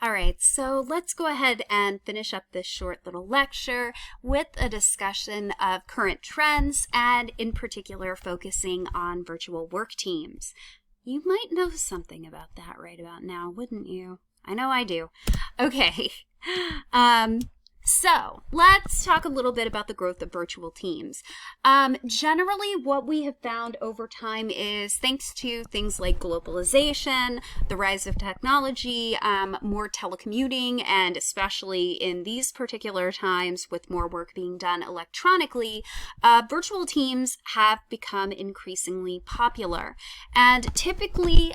All right, so let's go ahead and finish up this short little lecture with a discussion of current trends and in particular focusing on virtual work teams. You might know something about that right about now, wouldn't you? I know I do. Okay. So let's talk a little bit about the growth of virtual teams. Generally, what we have found over time is thanks to things like globalization, the rise of technology, more telecommuting, and especially in these particular times with more work being done electronically, virtual teams have become increasingly popular. And typically,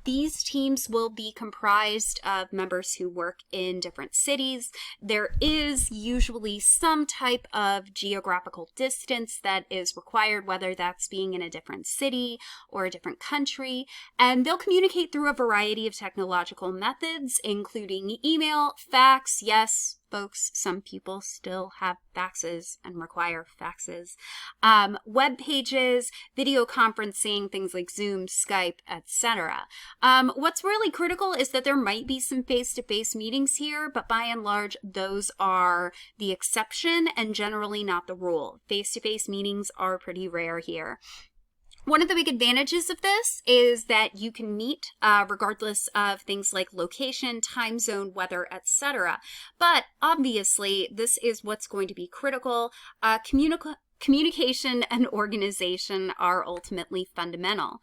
these teams will be comprised of members who work in different cities. There is usually some type of geographical distance that is required, whether that's being in a different city or a different country, and they'll communicate through a variety of technological methods, including email, fax. Yes, folks, some people still have faxes and require faxes, web pages, video conferencing, things like Zoom, Skype, etc. What's really critical is that there might be some face-to-face meetings here, but by and large, those are the exception and generally not the rule. Face-to-face meetings are pretty rare here. One of the big advantages of this is that you can meet regardless of things like location, time zone, weather, etc. But obviously, this is what's going to be critical. Communication and organization are ultimately fundamental.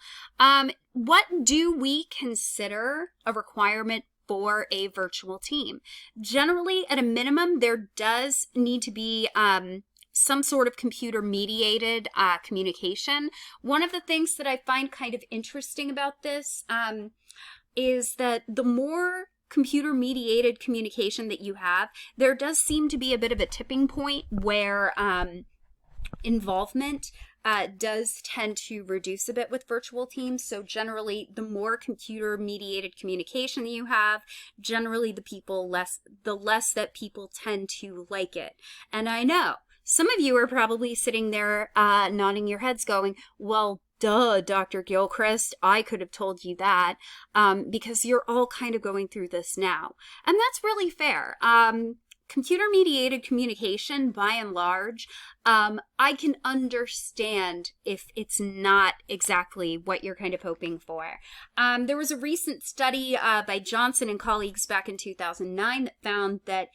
What do we consider a requirement for a virtual team? Generally, at a minimum, there does need to be some sort of computer-mediated communication. One of the things that I find kind of interesting about this is that the more computer-mediated communication that you have, there does seem to be a bit of a tipping point where involvement does tend to reduce a bit with virtual teams. So generally, the more computer-mediated communication you have, generally the less that people tend to like it. And I know some of you are probably sitting there nodding your heads going, well, duh, Dr. Gilchrist, I could have told you that, because you're all kind of going through this now. And that's really fair. Computer-mediated communication, by and large, I can understand if it's not exactly what you're kind of hoping for. There was a recent study by Johnson and colleagues back in 2009 that found that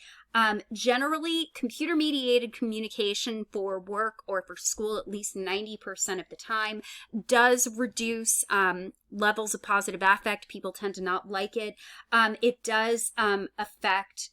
generally, computer-mediated communication for work or for school, at least 90% of the time, does reduce levels of positive affect. People tend to not like it. It does affect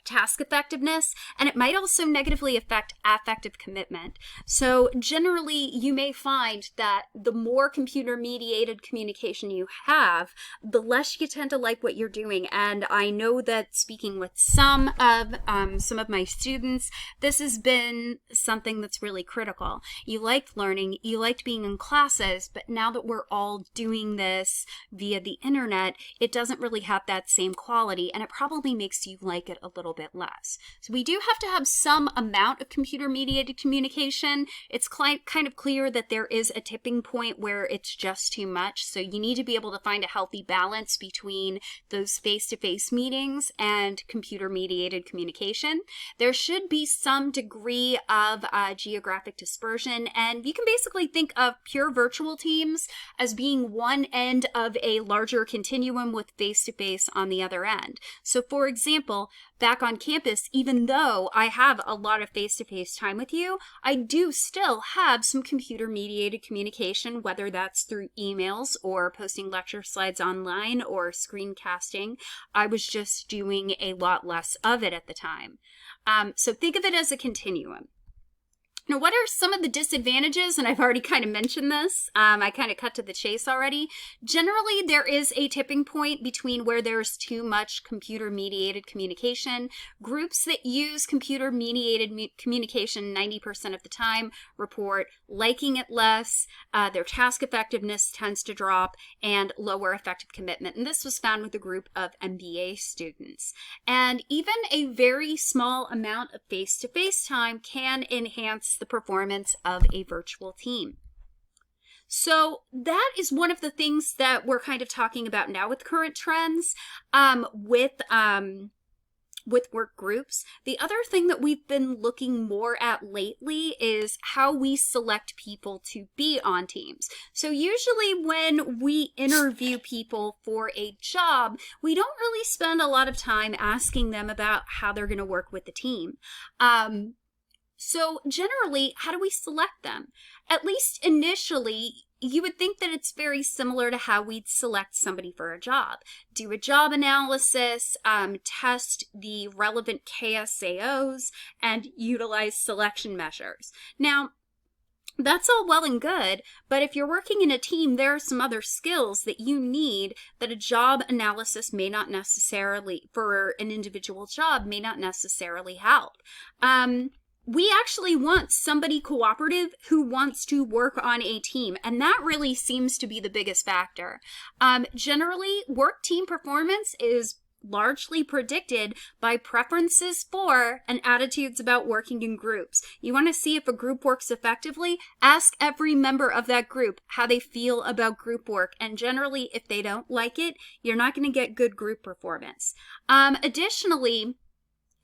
task effectiveness, and it might also negatively affect affective commitment. So generally, you may find that the more computer-mediated communication you have, the less you tend to like what you're doing. And I know that speaking with some of my students, this has been something that's really critical. You liked learning, you liked being in classes, but now that we're all doing this via the internet, it doesn't really have that same quality, and it probably makes you like it a little bit less. So we do have to have some amount of computer-mediated communication. It's kind of clear that there is a tipping point where it's just too much. So you need to be able to find a healthy balance between those face-to-face meetings and computer-mediated communication. There should be some degree of geographic dispersion, and you can basically think of pure virtual teams as being one end of a larger continuum with face-to-face on the other end. So for example, back on campus, even though I have a lot of face-to-face time with you, I do still have some computer-mediated communication, whether that's through emails or posting lecture slides online or screencasting. I was just doing a lot less of it at the time. So think of it as a continuum. Now, what are some of the disadvantages? And I've already kind of mentioned this. I kind of cut to the chase already. Generally, there is a tipping point between where there's too much computer-mediated communication. Groups that use computer-mediated communication 90% of the time report liking it less, their task effectiveness tends to drop, and lower effective commitment. And this was found with a group of MBA students. And even a very small amount of face-to-face time can enhance the performance of a virtual team. So that is one of the things that we're kind of talking about now with current trends, with work groups. The other thing that we've been looking more at lately is how we select people to be on teams. So usually when we interview people for a job, we don't really spend a lot of time asking them about how they're going to work with the team. So generally, how do we select them? At least initially, you would think that it's very similar to how we'd select somebody for a job. Do a job analysis, test the relevant KSAOs, and utilize selection measures. Now, that's all well and good, but if you're working in a team, there are some other skills that you need that a job analysis may not necessarily, for an individual job, may not necessarily help. We actually want somebody cooperative who wants to work on a team, and that really seems to be the biggest factor. Generally, work team performance is largely predicted by preferences for and attitudes about working in groups. You want to see if a group works effectively? Ask every member of that group how they feel about group work, and generally, if they don't like it, you're not going to get good group performance. Additionally,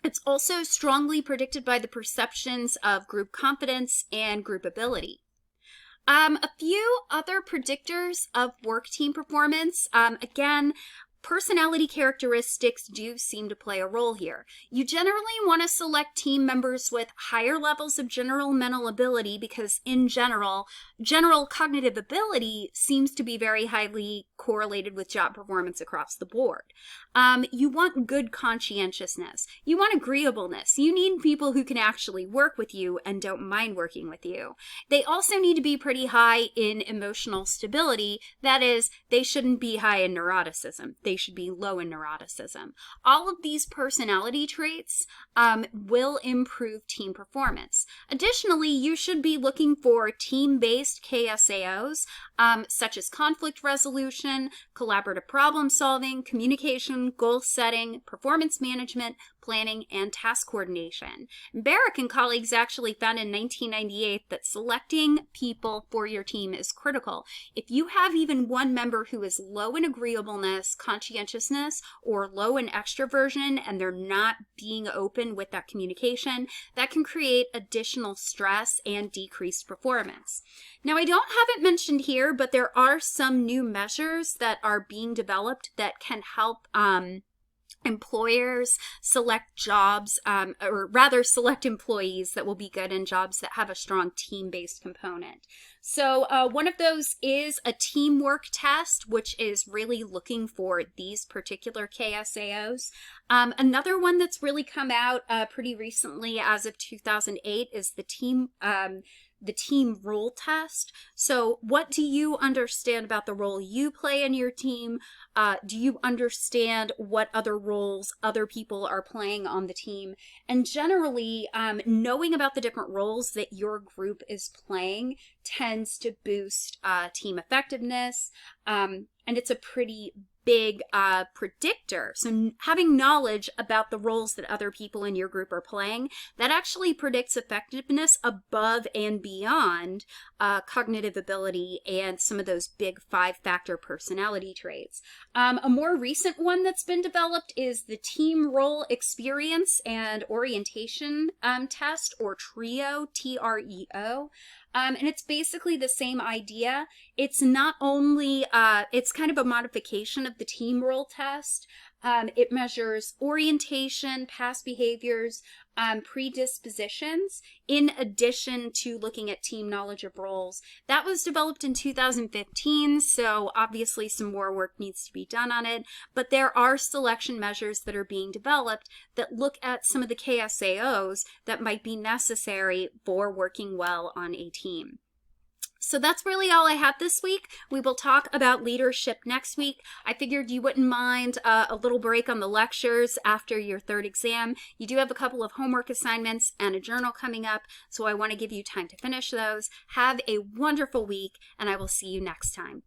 it's also strongly predicted by the perceptions of group confidence and group ability. A few other predictors of work team performance, again, personality characteristics do seem to play a role here. You generally want to select team members with higher levels of general mental ability because in general cognitive ability seems to be very highly correlated with job performance across the board. You want good conscientiousness. You want agreeableness. You need people who can actually work with you and don't mind working with you. They also need to be pretty high in emotional stability. That is, they shouldn't be high in neuroticism. They should be low in neuroticism. All of these personality traits will improve team performance. Additionally, you should be looking for team-based KSAOs, such as conflict resolution, collaborative problem solving, communication, goal setting, performance management, planning, and task coordination. Barrick and colleagues actually found in 1998 that selecting people for your team is critical. If you have even one member who is low in agreeableness, conscientiousness, or low in extroversion, and they're not being open with that communication, that can create additional stress and decreased performance. Now, I don't have it mentioned here, but there are some new measures that are being developed that can help employers select jobs, or rather select employees that will be good in jobs that have a strong team-based component. So one of those is a teamwork test, which is really looking for these particular KSAOs. Another one that's really come out pretty recently as of 2008 is the team role test. So what do you understand about the role you play in your team? Do you understand what other roles other people are playing on the team? And generally, knowing about the different roles that your group is playing tends to boost team effectiveness, and it's a pretty big predictor. So having knowledge about the roles that other people in your group are playing, that actually predicts effectiveness above and beyond cognitive ability and some of those big 5-factor personality traits. A more recent one that's been developed is the Team Role Experience and Orientation Test, or TREO, T-R-E-O. And it's basically the same idea. It's not only, it's kind of a modification of the team role test. It measures orientation, past behaviors, predispositions, in addition to looking at team knowledge of roles. That was developed in 2015, so obviously some more work needs to be done on it, but there are selection measures that are being developed that look at some of the KSAOs that might be necessary for working well on a team. So that's really all I have this week. We will talk about leadership next week. I figured you wouldn't mind a little break on the lectures after your third exam. You do have a couple of homework assignments and a journal coming up, so I want to give you time to finish those. Have a wonderful week, and I will see you next time.